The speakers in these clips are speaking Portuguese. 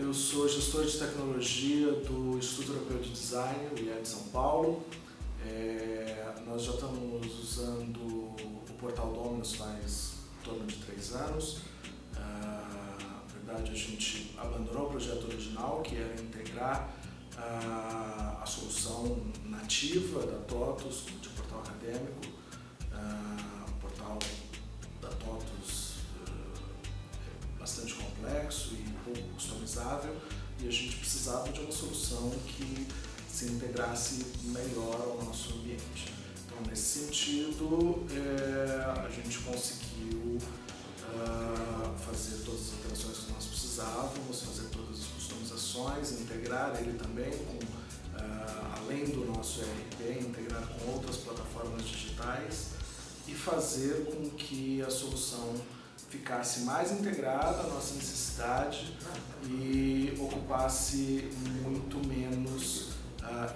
eu sou gestor de tecnologia do Instituto Europeu de Design, o IED São Paulo. Nós já estamos usando o portal Dominus faz em torno de 3 anos. Na verdade, a gente abandonou o projeto original, que era integrar a solução nativa da TOTUS de portal acadêmico. O portal da TOTUS é bastante complexo e pouco customizável, e a gente precisava de uma solução que se integrasse melhor ao nosso ambiente. Então, nesse sentido, a gente conseguiu fazer todas as alterações que nós precisávamos, fazer todas as customizações, integrar ele também com, além do nosso ERP, integrar com outras plataformas digitais e fazer com que a solução ficasse mais integrada à nossa necessidade e ocupasse muito menos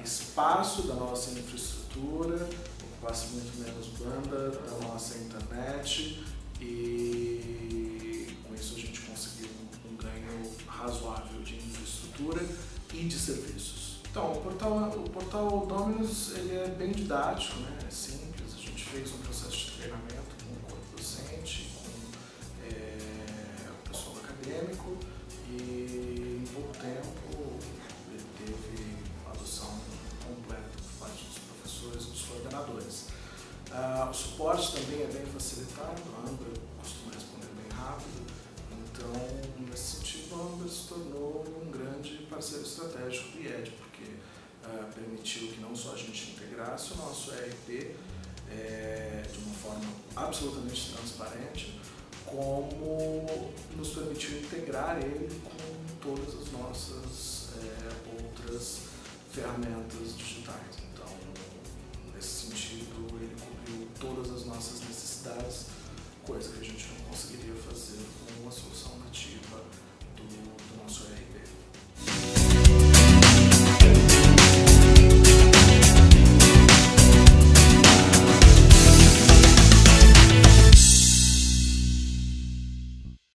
espaço da nossa infraestrutura, ocupasse muito menos banda da nossa internet, e com isso a gente conseguiu um ganho razoável de infraestrutura e de serviços. Então, o portal Dominus ele é bem didático, né? É simples. A gente fez um processo de treinamento com o corpo docente, com o pessoal acadêmico, e em pouco tempo ele teve adoção completa por parte dos professores e dos coordenadores. O suporte também é bem facilitado, a Ambra costuma responder bem rápido, então nesse sentido a Ambra se tornou um grande parceiro estratégico do IED, porque permitiu que não só a gente integrasse o nosso ERP de uma forma absolutamente transparente, como nos permitiu integrar ele com todas as nossas outras ferramentas digitais.